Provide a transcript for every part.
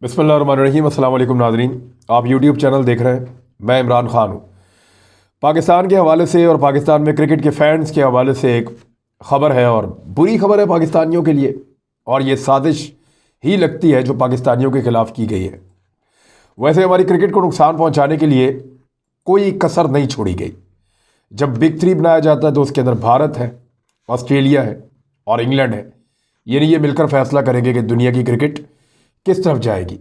बिस्मिल्लाहिर्रहमानिर्रहीम। अस्सलाम वालेकुम नाज़रीन, आप यूट्यूब चैनल देख रहे हैं। मैं इमरान ख़ान हूँ। पाकिस्तान के हवाले से और पाकिस्तान में क्रिकेट के फैंस के हवाले से एक ख़बर है और बुरी खबर है पाकिस्तानियों के लिए, और ये साजिश ही लगती है जो पाकिस्तानियों के ख़िलाफ़ की गई है। वैसे हमारी क्रिकेट को नुकसान पहुँचाने के लिए कोई कसर नहीं छोड़ी गई। जब बिग थ्री बनाया जाता है तो उसके अंदर भारत है, ऑस्ट्रेलिया है और इंग्लैंड है। ये मिलकर फैसला करेंगे कि दुनिया की क्रिकेट किस तरफ जाएगी।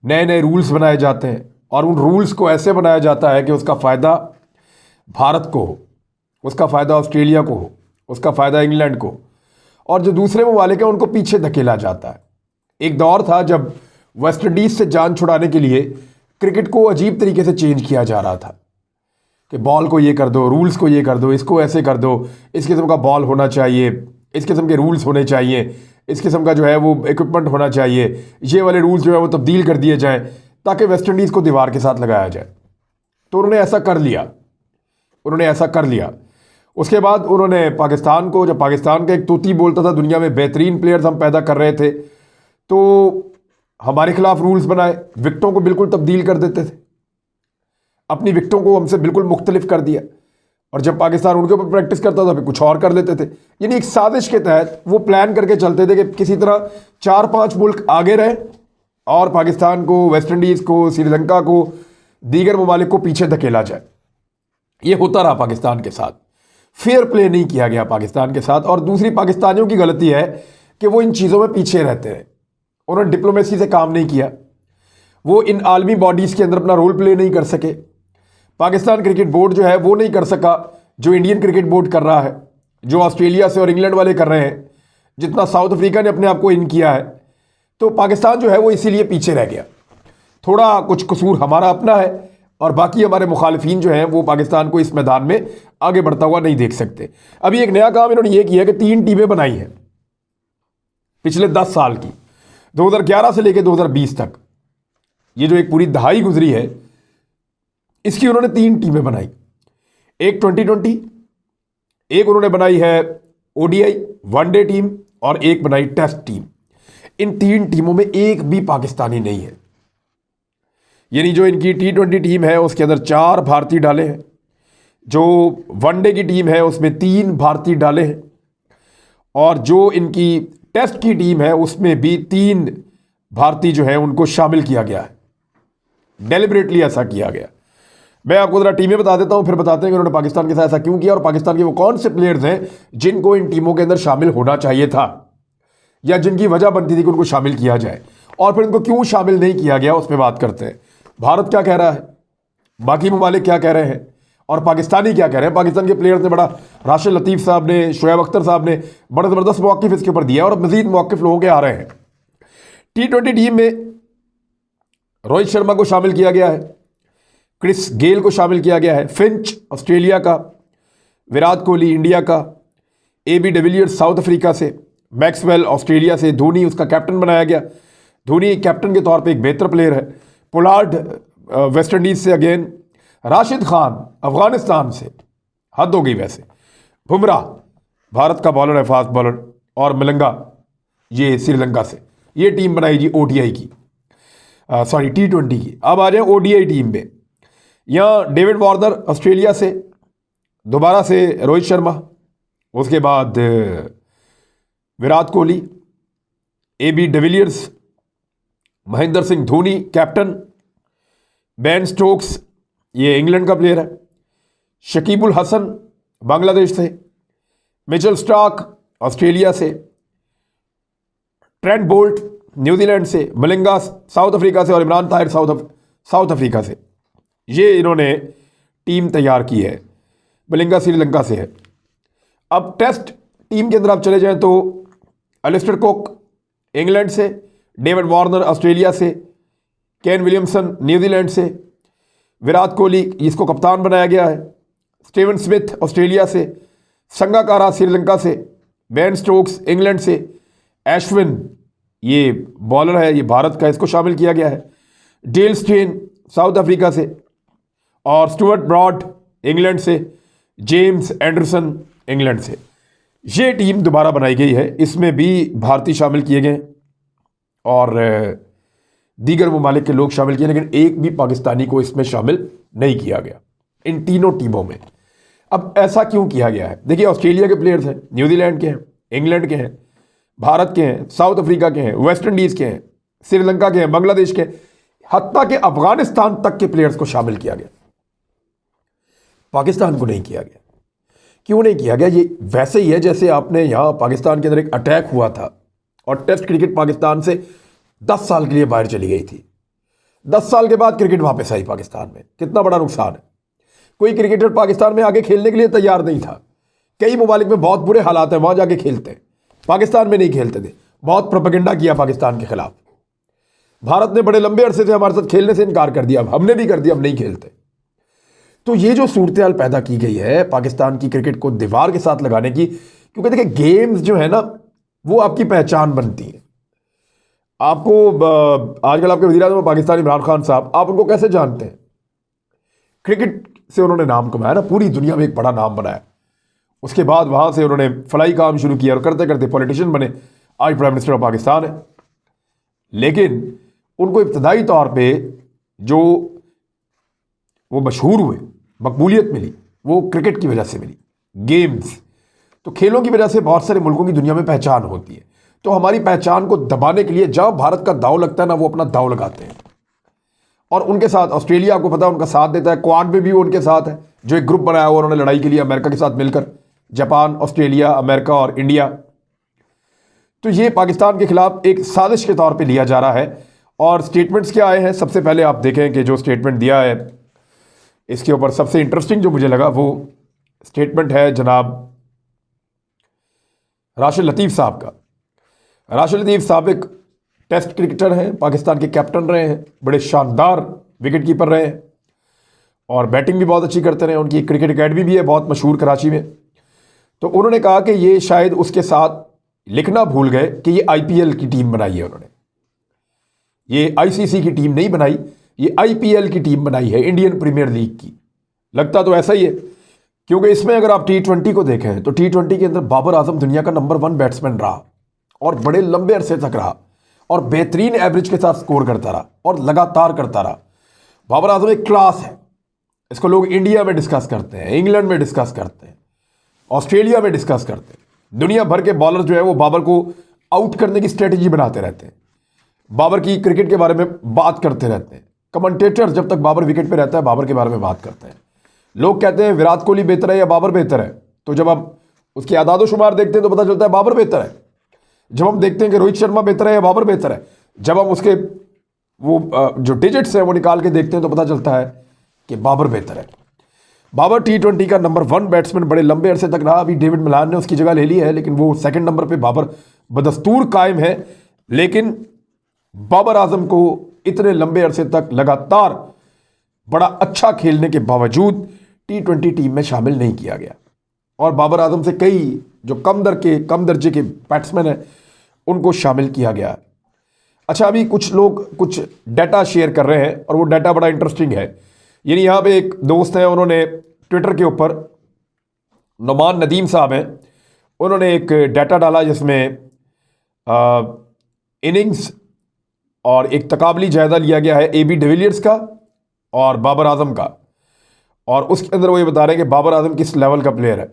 नए नए रूल्स बनाए जाते हैं और उन रूल्स को ऐसे बनाया जाता है कि उसका फ़ायदा भारत को हो, उसका फ़ायदा ऑस्ट्रेलिया को हो, उसका फ़ायदा इंग्लैंड को, और जो दूसरे ममालिक हैं उनको पीछे धकेला जाता है। एक दौर था जब वेस्ट इंडीज़ से जान छुड़ाने के लिए क्रिकेट को अजीब तरीके से चेंज किया जा रहा था कि बॉल को ये कर दो, रूल्स को ये कर दो, इसको ऐसे कर दो, इस किस्म का बॉल होना चाहिए, इस किस्म के रूल्स होने चाहिए, इस किस्म का जो है वो इक्विपमेंट होना चाहिए, ये वाले रूल्स जो है वो तब्दील कर दिए जाएं ताकि वेस्ट इंडीज़ को दीवार के साथ लगाया जाए। तो उन्होंने ऐसा कर लिया। उसके बाद उन्होंने पाकिस्तान को, जब पाकिस्तान का एक तूती बोलता था दुनिया में बेहतरीन प्लेयर्स हम पैदा कर रहे थे, तो हमारे खिलाफ रूल्स बनाए, विकटों को बिल्कुल तब्दील कर देते थे, अपनी विकटों को हमसे बिल्कुल मुख्तलिफ कर दिया, और जब पाकिस्तान उनके ऊपर प्रैक्टिस करता था फिर कुछ और कर लेते थे। यानी एक साजिश के तहत वो प्लान करके चलते थे कि किसी तरह 4-5 मुल्क आगे रहे और पाकिस्तान को, वेस्ट इंडीज़ को, श्रीलंका को, दीगर ममालिक को पीछे धकेला जाए। ये होता रहा पाकिस्तान के साथ। फेयर प्ले नहीं किया गया पाकिस्तान के साथ। और दूसरी पाकिस्तानियों की गलती है कि वो इन चीज़ों में पीछे रहते हैं। उन्होंने डिप्लोमेसी से काम नहीं किया, वो इन आलमी बॉडीज़ के अंदर अपना रोल प्ले नहीं कर सके। पाकिस्तान क्रिकेट बोर्ड जो है वो नहीं कर सका जो इंडियन क्रिकेट बोर्ड कर रहा है, जो ऑस्ट्रेलिया से और इंग्लैंड वाले कर रहे हैं, जितना साउथ अफ्रीका ने अपने आप को इन किया है। तो पाकिस्तान जो है वो इसीलिए पीछे रह गया। थोड़ा कुछ कसूर हमारा अपना है और बाकी हमारे मुखालिफिन जो हैं वो पाकिस्तान को इस मैदान में आगे बढ़ता हुआ नहीं देख सकते। अभी एक नया काम इन्होंने ये किया कि 3 टीमें बनाई हैं पिछले 10 साल की, 2011 से लेकर 2020 तक। ये जो एक पूरी दहाई गुजरी है, इसकी उन्होंने 3 टीमें बनाई। एक 2020, एक उन्होंने बनाई है ओडीआई वनडे टीम, और एक बनाई टेस्ट टीम। इन 3 टीमों में एक भी पाकिस्तानी नहीं है। यानी जो इनकी T20 टीम है उसके अंदर 4 भारतीय डाले हैं, जो वनडे की टीम है उसमें 3 भारतीय डाले हैं, और जो इनकी टेस्ट की टीम है उसमें भी 3 भारतीय जो है उनको शामिल किया गया है। डेलिबरेटली ऐसा किया गया। मैं आपको ज़रा टीमें बता देता हूं, फिर बताते हैं कि उन्होंने पाकिस्तान के साथ ऐसा क्यों किया और पाकिस्तान के वो कौन से प्लेयर्स हैं जिनको इन टीमों के अंदर शामिल होना चाहिए था, या जिनकी वजह बनती थी कि उनको शामिल किया जाए, और फिर उनको क्यों शामिल नहीं किया गया उस पर बात करते हैं। भारत क्या कह रहा है, बाकी ममालिक क्या कह रहे हैं, और पाकिस्तानी क्या कह रहे हैं। पाकिस्तान के प्लेयर्स ने बड़ा, राशिद लतीफ़ साहब ने, शुएब अख्तर साहब ने बड़ा ज़बरदस्त मौक़िफ़ इसके ऊपर दिया, और मज़ीद मौक़िफ़ लोगों के आ रहे हैं। T20 टीम में रोहित शर्मा को शामिल किया गया है, क्रिस गेल को शामिल किया गया है, फिंच ऑस्ट्रेलिया का, विराट कोहली इंडिया का, AB डिविलियर्स साउथ अफ्रीका से, मैक्सवेल ऑस्ट्रेलिया से, धोनी उसका कैप्टन बनाया गया। धोनी कैप्टन के तौर पे एक बेहतर प्लेयर है। पोलार्ड वेस्ट इंडीज़ से अगेन, राशिद खान अफगानिस्तान से, हद हो गई वैसे। बुमराह भारत का बॉलर है, फास्ट बॉलर, और मलंगा ये श्रीलंका से। ये टीम बनाई जी ODI की, सॉरी T20 की। अब आ जाए ODI टीम में। यहाँ डेविड वार्नर ऑस्ट्रेलिया से, दोबारा से रोहित शर्मा, उसके बाद Virat Kohli, AB de Villiers, Mahendra Singh Dhoni captain, Ben Stokes ये इंग्लैंड का प्लेयर है, शकीबुल हसन बांग्लादेश से, मिचेल स्टार्क ऑस्ट्रेलिया से, ट्रेंट बोल्ट न्यूजीलैंड से, मलिंगा साउथ अफ्रीका से, और इमरान ताहिर साउथ अफ्रीका से। ये इन्होंने टीम तैयार की है। मलिंगा श्रीलंका से है। अब टेस्ट टीम के अंदर आप चले जाएं तो अलिस्टर कुक इंग्लैंड से, डेविड वार्नर ऑस्ट्रेलिया से, केन विलियमसन न्यूजीलैंड से, विराट कोहली इसको कप्तान बनाया गया है, स्टीवन स्मिथ ऑस्ट्रेलिया से, संगाकारा श्रीलंका से, बेन स्टोक्स इंग्लैंड से, एश्विन ये बॉलर है, ये भारत का, इसको शामिल किया गया है, डेल स्टेन साउथ अफ्रीका से, और स्टुअर्ट ब्रॉड इंग्लैंड से, जेम्स एंडरसन इंग्लैंड से। ये टीम दोबारा बनाई गई है, इसमें भी भारतीय शामिल किए गए, और दीगर ममालिक के लोग शामिल किए, लेकिन एक भी पाकिस्तानी को इसमें शामिल नहीं किया गया इन तीनों टीमों में। अब ऐसा क्यों किया गया है? देखिए, ऑस्ट्रेलिया के प्लेयर्स हैं, न्यूजीलैंड के हैं, इंग्लैंड के हैं, भारत के हैं, साउथ अफ्रीका के हैं, वेस्ट इंडीज़ के हैं, श्रीलंका के हैं, बांग्लादेश के, हत्ता के अफगानिस्तान तक के प्लेयर्स को शामिल किया गया। पाकिस्तान को नहीं किया गया। क्यों नहीं किया गया? ये वैसे ही है जैसे आपने यहाँ पाकिस्तान के अंदर एक अटैक हुआ था और टेस्ट क्रिकेट पाकिस्तान से 10 साल के लिए बाहर चली गई थी। 10 साल के बाद क्रिकेट वापस आई पाकिस्तान में। कितना बड़ा नुकसान है। कोई क्रिकेटर पाकिस्तान में आगे खेलने के लिए तैयार नहीं था। कई ममालिक में बहुत बुरे हालात हैं, वहां जाके खेलते हैं, पाकिस्तान में नहीं खेलते थे। बहुत प्रोपेगेंडा किया पाकिस्तान के खिलाफ। भारत ने बड़े लंबे अरसे से हमारे साथ खेलने से इनकार कर दिया, हमने भी कर दिया, हम नहीं खेलते। तो ये जो सूरत हाल पैदा की गई है पाकिस्तान की क्रिकेट को दीवार के साथ लगाने की, क्योंकि देखिए गेम्स जो है ना वो आपकी पहचान बनती है। आपको आजकल आपके वज़ीर आज़म पाकिस्तान इमरान खान साहब, आप उनको कैसे जानते हैं? क्रिकेट से उन्होंने नाम कमाया ना, पूरी दुनिया में एक बड़ा नाम बनाया। उसके बाद वहाँ से उन्होंने फलाई काम शुरू किया और करते करते पॉलिटिशियन बने, आज प्राइम मिनिस्टर ऑफ पाकिस्तान है। लेकिन उनको इब्तदाई तौर पे जो वो मशहूर हुए, मकबूलियत मिली, वो क्रिकेट की वजह से मिली। गेम्स तो खेलों की वजह से बहुत सारे मुल्कों की दुनिया में पहचान होती है। तो हमारी पहचान को दबाने के लिए जहाँ भारत का दाव लगता है ना, वो अपना दाव लगाते हैं। और उनके साथ ऑस्ट्रेलिया, आपको पता है, उनका साथ देता है। क्वाड में भी वो उनके साथ है, जो एक ग्रुप बनाया हुआ उन्होंने लड़ाई के लिए अमेरिका के साथ मिलकर, जापान, ऑस्ट्रेलिया, अमेरिका और इंडिया। तो ये पाकिस्तान के खिलाफ एक साजिश के तौर पे लिया जा रहा है। और स्टेटमेंट्स क्या आए हैं, सबसे पहले आप देखें कि जो स्टेटमेंट दिया है इसके ऊपर सबसे इंटरेस्टिंग जो मुझे लगा वो स्टेटमेंट है जनाब राशिद लतीफ़ साहब का। राशिद लतीफ़ साहब एक टेस्ट क्रिकेटर हैं, पाकिस्तान के कैप्टन रहे हैं, बड़े शानदार विकेट कीपर रहे हैं और बैटिंग भी बहुत अच्छी करते रहे। उनकी क्रिकेट एकेडमी भी है बहुत मशहूर कराची में। तो उन्होंने कहा कि ये शायद उसके साथ लिखना भूल गए कि ये आईपीएल की टीम बनाई है उन्होंने, ये आईसीसी की टीम नहीं बनाई, ये आईपीएल की टीम बनाई है, इंडियन प्रीमियर लीग की। लगता तो ऐसा ही है, क्योंकि इसमें अगर आप T20 को देखें तो T20 के अंदर बाबर आजम दुनिया का नंबर 1 बैट्समैन रहा और बड़े लंबे अरसे तक रहा और बेहतरीन एवरेज के साथ स्कोर करता रहा और लगातार करता रहा। बाबर आजम एक क्लास है। इसको लोग इंडिया में डिस्कस करते हैं, इंग्लैंड में डिस्कस करते हैं, ऑस्ट्रेलिया में डिस्कस करते हैं। दुनिया भर के बॉलर जो है वो बाबर को आउट करने की स्ट्रेटजी बनाते रहते हैं, बाबर की क्रिकेट के बारे में बात करते रहते हैं। कमेंटेटर जब तक बाबर विकेट पे रहता है बाबर के बारे में बात करते हैं। लोग कहते हैं विराट कोहली बेहतर है या बाबर बेहतर है, तो जब आप उसके आदादो शुमार देखते हैं तो पता चलता है बाबर बेहतर है। जब हम देखते हैं कि रोहित शर्मा बेहतर है या बाबर बेहतर है, जब हम उसके वो जो डिजिट्स हैं वो निकाल के देखते हैं तो पता चलता है कि बाबर बेहतर है। बाबर T20 का नंबर 1 बैट्समैन बड़े लंबे अरसे तक रहा। अभी डेविड मिलान ने उसकी जगह ले ली है, लेकिन वो सेकंड नंबर पे बाबर बदस्तूर कायम है। लेकिन बाबर आजम को इतने लंबे अरसे तक लगातार बड़ा अच्छा खेलने के बावजूद T20 टीम में शामिल नहीं किया गया और बाबर आजम से कई जो कम दर्जे के बैट्समैन हैं उनको शामिल किया गया। अच्छा, अभी कुछ लोग कुछ डाटा शेयर कर रहे हैं और वो डाटा बड़ा इंटरेस्टिंग है। यानी यहाँ पे एक दोस्त हैं, उन्होंने ट्विटर के ऊपर, नुमान नदीम साहब हैं, उन्होंने एक डाटा डाला जिसमें इनिंग्स और एक तकाबली जायजा लिया गया है AB डिविलियर्स का और बाबर आजम का, और उसके अंदर वो ये बता रहे हैं कि बाबर आजम किस लेवल का प्लेयर है।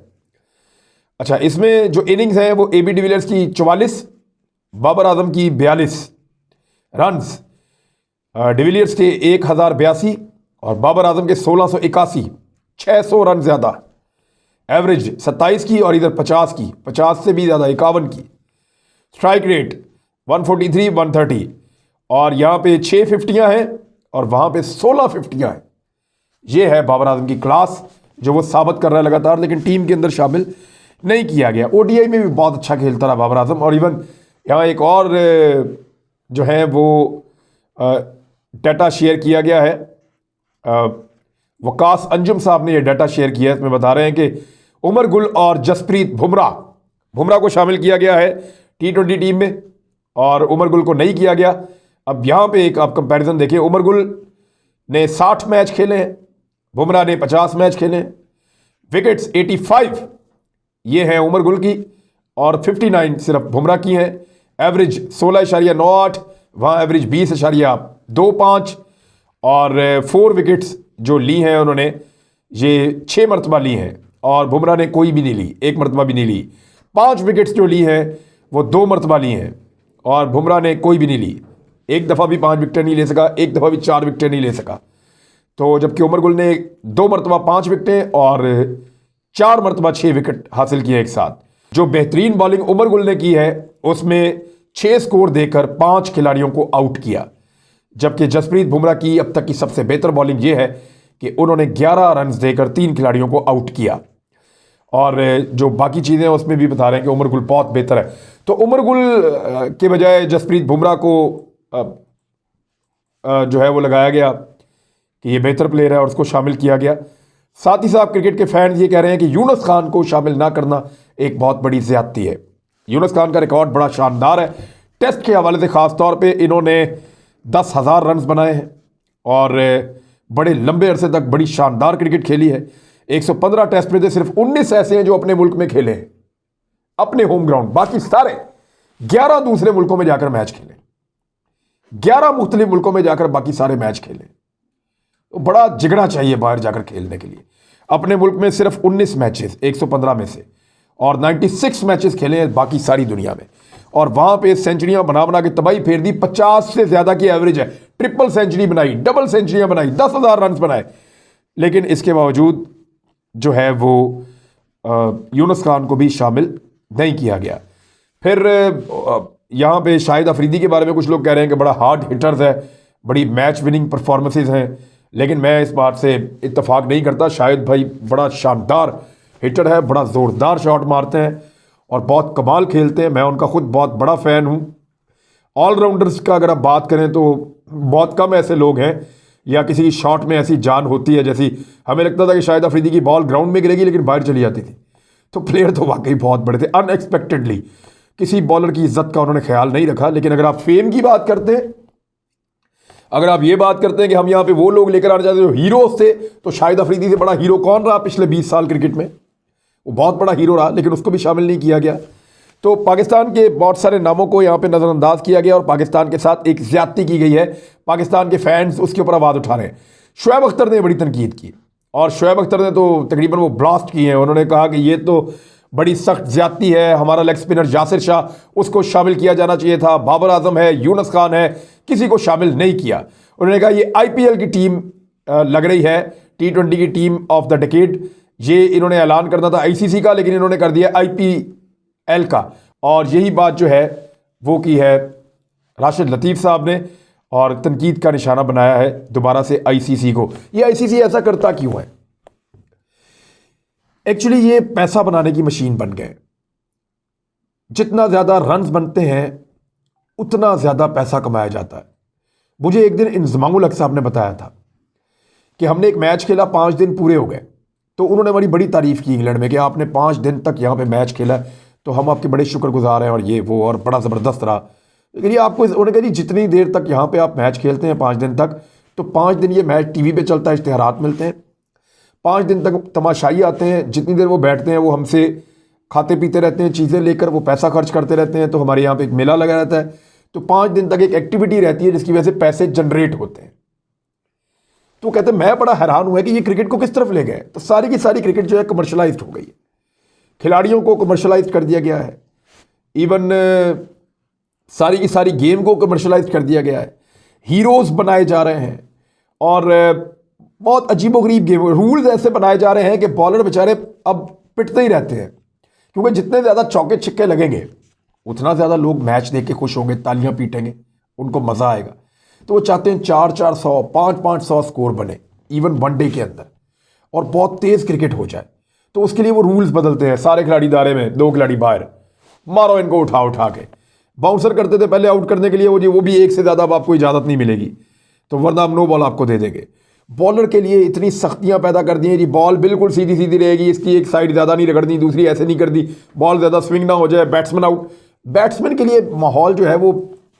अच्छा, इसमें जो इनिंग्स हैं वो AB डिविलियर्स की 44, बाबर आजम की 42 रन्स, डिविलियर्स के 1082 और बाबर आजम के 1681, 600 रन ज़्यादा, एवरेज 27 की और इधर 50 की, 50 से भी ज़्यादा 51 की, स्ट्राइक रेट 143, 130 और यहाँ पे 6 फिफ्टियाँ हैं और वहाँ पे 16 फिफ्टियाँ हैं। ये है बाबर आजम की क्लास जो वो साबित कर रहा है लगातार, लेकिन टीम के अंदर शामिल नहीं किया गया। ODI में भी बहुत अच्छा खेलता रहा बाबर आजम। और इवन यहाँ एक और जो है वो डाटा शेयर किया गया है, वकास अंजुम साहब ने ये डाटा शेयर किया है। इसमें बता रहे हैं कि उमर गुल और जसप्रीत बुमराह को शामिल किया गया है T20 टीम में और उमर गुल को नहीं किया गया। अब यहाँ पे एक आप कंपैरिजन देखिए, उमर गुल ने 60 मैच खेले हैं, बुमराह ने 50 मैच खेले हैं। विकेट्स 85 ये हैं उमर गुल की और 59 सिर्फ बुमराह की हैं। एवरेज 16.98, वहाँ एवरेज 20.25 और 4 विकेट्स जो ली हैं उन्होंने, ये 6 मरतबा ली हैं और बुमराह ने कोई भी नहीं ली, 1 मरतबा भी नहीं ली। 5 विकेट्स जो ली हैं वो 2 मरतबा ली हैं और बुमराह ने कोई भी नहीं ली। एक दफ़ा भी 5 विकेटें नहीं ले सका, एक दफ़ा भी 4 विकेटें नहीं ले सका। तो जबकि उमर गुल ने 2 मरतबा 5 विकेटें और 4 मरतबा 6 विकेट हासिल किए एक साथ। जो बेहतरीन बॉलिंग उमर गुल ने की है उसमें 6 स्कोर देकर 5 खिलाड़ियों को आउट किया, जबकि जसप्रीत बुमराह की अब तक की सबसे बेहतर बॉलिंग यह है कि उन्होंने 11 रन देकर 3 खिलाड़ियों को आउट किया। और जो बाकी चीज़ें हैं उसमें भी बता रहे हैं कि उमर गुल बहुत बेहतर है। तो उमर गुल के बजाय जसप्रीत बुमराह को जो है वो लगाया गया कि ये बेहतर प्लेयर है और उसको शामिल किया गया। साथ ही साथ क्रिकेट के फैंस ये कह रहे हैं कि यूनुस खान को शामिल ना करना एक बहुत बड़ी ज़्यादती है। यूनुस खान का रिकॉर्ड बड़ा शानदार है। टेस्ट के हवाले से ख़ास तौर पे इन्होंने 10,000 रन बनाए हैं और बड़े लंबे अरसे तक बड़ी शानदार क्रिकेट खेली है। 115 टेस्ट में से सिर्फ 19 ऐसे हैं जो अपने मुल्क में खेले हैं, अपने होम ग्राउंड। बाकी सारे 11 दूसरे मुल्कों में जाकर मैच खेले, 11 मुख्तलिफ मुल्कों में जाकर बाकी सारे मैच खेले। तो बड़ा जिगरा चाहिए बाहर जाकर खेलने के लिए। अपने मुल्क में सिर्फ 19 मैचेस 115 में से और 96 मैचेस खेले हैं बाकी सारी दुनिया में, और वहां पे सेंचुरियां बना बना के तबाही फेर दी। 50 से ज्यादा की एवरेज है, ट्रिपल सेंचुरी बनाई, डबल सेंचुरियां बनाई, 10,000 रन बनाए। लेकिन इसके बावजूद जो है वो यूनुस खान को भी शामिल नहीं किया गया। फिर यहाँ पे शाहिद अफरीदी के बारे में कुछ लोग कह रहे हैं कि बड़ा हार्ड हिटर्स है, बड़ी मैच विनिंग परफॉर्मेंसेज हैं, लेकिन मैं इस बात से इत्तेफाक नहीं करता। शाहिद भाई बड़ा शानदार हिटर है, बड़ा ज़ोरदार शॉट मारते हैं और बहुत कमाल खेलते हैं। मैं उनका खुद बहुत बड़ा फ़ैन हूँ। ऑलराउंडर्स का अगर आप बात करें तो बहुत कम ऐसे लोग हैं या किसी की शॉट में ऐसी जान होती है, जैसी हमें लगता था कि शाहिद अफरीदी की बॉल ग्राउंड में गिरेगी लेकिन बाहर चली जाती थी। तो प्लेयर तो वाकई बहुत बड़े थे। अनएक्सपेक्टेडली किसी बॉलर की इज्जत का उन्होंने ख्याल नहीं रखा। लेकिन अगर आप फेम की बात करते हैं, अगर आप ये बात करते हैं कि हम यहाँ पे वो लोग लेकर आना चाहते हैं जो हीरोज थे, तो शाहिद अफरीदी से बड़ा हीरो कौन रहा पिछले 20 साल क्रिकेट में? वो बहुत बड़ा हीरो रहा, लेकिन उसको भी शामिल नहीं किया गया। तो पाकिस्तान के बहुत सारे नामों को यहाँ पे नज़रअंदाज किया गया और पाकिस्तान के साथ एक ज्यादती की गई है। पाकिस्तान के फैंस उसके ऊपर आवाज़ उठा रहे हैं। शुएब अख्तर ने बड़ी तनकीद की और शुएब अख्तर ने तो तकरीबन वो ब्लास्ट किए हैं। उन्होंने कहा कि ये तो बड़ी सख्त ज्यादती है, हमारा लेग स्पिनर यासिर शाह, उसको शामिल किया जाना चाहिए था, बाबर आजम है, यूनुस खान है, किसी को शामिल नहीं किया। उन्होंने कहा ये IPL की टीम लग रही है, T20 की टीम ऑफ द डेकेड। ये इन्होंने ऐलान करना था ICC का, लेकिन इन्होंने कर दिया IPL का। और यही बात जो है वो की है राशिद लतीफ़ साहब ने और तनकीद का निशाना बनाया है दोबारा से ICC को। ये ICC ऐसा करता क्यों है? एक्चुअली ये पैसा बनाने की मशीन बन गए। जितना ज़्यादा रन्स बनते हैं उतना ज़्यादा पैसा कमाया जाता है। मुझे एक दिन इंजमामुल हक साहब ने बताया था कि हमने एक मैच खेला, 5 दिन पूरे हो गए, तो उन्होंने हमारी बड़ी तारीफ़ की इंग्लैंड में कि आपने 5 दिन तक यहाँ पे मैच खेला, तो हम आपके बड़े शुक्रगुजार हैं और ये वो, और बड़ा ज़बरदस्त रहा। लेकिन ये आपको उन्होंने कहा जी जितनी देर तक यहाँ पे आप मैच खेलते हैं 5 दिन तक, तो 5 दिन ये मैच TV पे चलता है, इश्तिहारात मिलते हैं, 5 दिन तक तमाशाई आते हैं, जितनी देर वो बैठते हैं वो हमसे खाते पीते रहते हैं, चीज़ें लेकर वो पैसा खर्च करते रहते हैं। तो हमारे यहाँ पे एक मेला लगा रहता है, तो 5 दिन तक एक एक्टिविटी रहती है जिसकी वजह से पैसे जनरेट होते हैं। तो कहते हैं मैं बड़ा हैरान हुआ कि ये क्रिकेट को किस तरफ ले गए। तो सारी की सारी क्रिकेट जो है कमर्शलाइज्ड हो गई है, खिलाड़ियों को कमर्शलाइज कर दिया गया है, इवन सारी की सारी गेम को कमर्शलाइज कर दिया गया है, हीरोज़ बनाए जा रहे हैं और बहुत अजीबोगरीब गेम, रूल्स ऐसे बनाए जा रहे हैं कि बॉलर बेचारे अब पिटते ही रहते हैं, क्योंकि जितने ज़्यादा चौके छिक्के लगेंगे उतना ज़्यादा लोग मैच देख के खुश होंगे, तालियां पीटेंगे, उनको मज़ा आएगा। तो वो चाहते हैं 400-400 500-500 स्कोर बने इवन वनडे के अंदर और बहुत तेज़ क्रिकेट हो जाए। तो उसके लिए वो रूल्स बदलते हैं, सारे खिलाड़ी दायरे में, 2 खिलाड़ी बाहर, मारो इनको उठा उठा के। बाउंसर करते थे पहले आउट करने के लिए, वो भी 1 से ज़्यादा अब आपको इजाज़त नहीं मिलेगी, तो वरना हम नो बॉल आपको दे देंगे। बॉलर के लिए इतनी सख्तियां पैदा कर दी हैं जी, बॉल बिल्कुल सीधी सीधी रहेगी, इसकी एक साइड ज़्यादा नहीं रगड़नी, दूसरी ऐसे नहीं कर दी, बॉल ज़्यादा स्विंग ना हो जाए, बैट्समैन आउट। बैट्समैन के लिए माहौल जो है वो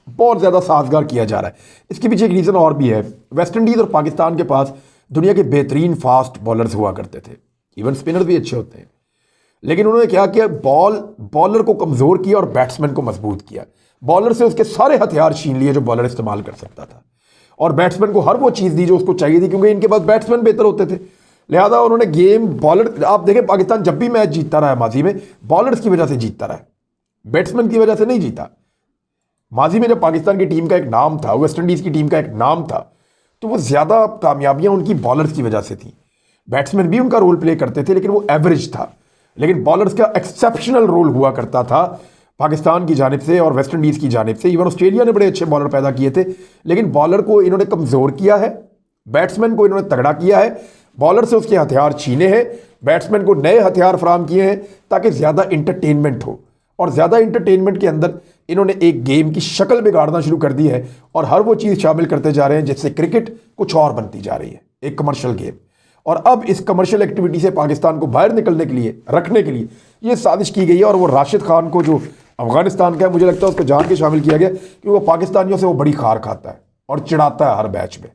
बहुत ज़्यादा साजगार किया जा रहा है। इसके पीछे एक रीज़न और भी है। वेस्ट इंडीज़ और पाकिस्तान के पास दुनिया के बेहतरीन फास्ट बॉलर्स हुआ करते थे, इवन स्पिनर भी अच्छे होते हैं, लेकिन उन्होंने क्या किया, बॉलर को कमज़ोर किया और बैट्समैन को मजबूत किया। बॉलर से उसके सारे हथियार छीन लिए जो बॉलर इस्तेमाल कर सकता था, और बैट्समैन को हर वो चीज़ दी जो उसको चाहिए थी, क्योंकि इनके पास बैट्समैन बेहतर होते थे। लिहाजा उन्होंने गेम बॉलर, आप देखें पाकिस्तान जब भी मैच जीतता रहा है माजी में, बॉलर्स की वजह से जीतता रहा है, बैट्समैन की वजह से नहीं जीता। माजी में जब पाकिस्तान की टीम का एक नाम था, वेस्ट इंडीज़ की टीम का एक नाम था, तो वो ज़्यादा कामयाबियां उनकी बॉलर्स की वजह से थी। बैट्समैन भी उनका रोल प्ले करते थे, लेकिन वो एवरेज था। लेकिन बॉलर्स का एक्सेप्शनल रोल हुआ करता था पाकिस्तान की जानिब से और वेस्ट इंडीज़ की जानिब से। इवन ऑस्ट्रेलिया ने बड़े अच्छे बॉलर पैदा किए थे, लेकिन बॉलर को इन्होंने कमज़ोर किया है, बैट्समैन को इन्होंने तगड़ा किया है, बॉलर से उसके हथियार छीने हैं, बैट्समैन को नए हथियार फराम किए हैं ताकि ज़्यादा इंटरटेनमेंट हो। और ज़्यादा इंटरटेनमेंट के अंदर इन्होंने एक गेम की शक्ल बिगाड़ना शुरू कर दी है, और हर वो चीज़ शामिल करते जा रहे हैं जिससे क्रिकेट कुछ और बनती जा रही है, एक कमर्शियल गेम। और अब इस कमर्शियल एक्टिविटी से पाकिस्तान को बाहर निकलने के लिए, रखने के लिए ये साजिश की गई है। और वो राशिद खान को, जो अफगानिस्तान का है, मुझे लगता है उसको जान के शामिल किया गया, क्योंकि वो पाकिस्तानियों से वो बड़ी खार खाता है और चिढ़ाता है हर मैच में,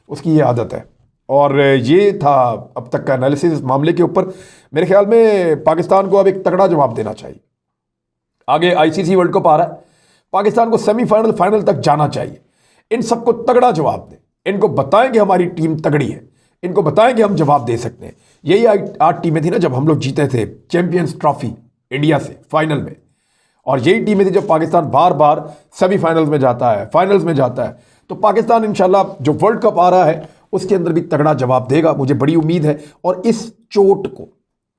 उसकी ये आदत है। और ये था अब तक का एनालिसिस इस मामले के ऊपर। मेरे ख्याल में पाकिस्तान को अब एक तगड़ा जवाब देना चाहिए। आगे आईसीसी वर्ल्ड कप आ रहा है, पाकिस्तान को सेमीफाइनल, फाइनल तक जाना चाहिए। इन सबको तगड़ा जवाब दें, इनको बताएं कि हमारी टीम तगड़ी है, इनको बताएं कि हम जवाब दे सकते हैं। यही 8 टीमें थी ना जब हम लोग जीते थे चैंपियंस ट्रॉफी इंडिया से फाइनल में, और यही टीमें थी जब पाकिस्तान बार बार सेमीफाइनल्स में जाता है, फाइनल्स में जाता है। तो पाकिस्तान इंशाल्लाह जो वर्ल्ड कप आ रहा है उसके अंदर भी तगड़ा जवाब देगा, मुझे बड़ी उम्मीद है। और इस चोट को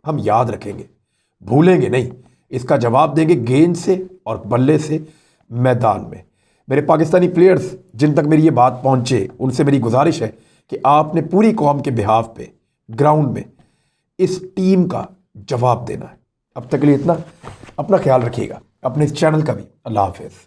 हम याद रखेंगे, भूलेंगे नहीं, इसका जवाब देंगे गेंद से और बल्ले से मैदान में। मेरे पाकिस्तानी प्लेयर्स जिन तक मेरी ये बात पहुंचे, उनसे मेरी गुजारिश है कि आपने पूरी कौम के बिहाफ पे ग्राउंड में इस टीम का जवाब देना है। अब तक के लिए इतना, अपना ख्याल रखिएगा, अपने इस चैनल का भी। अल्लाह हाफिज़।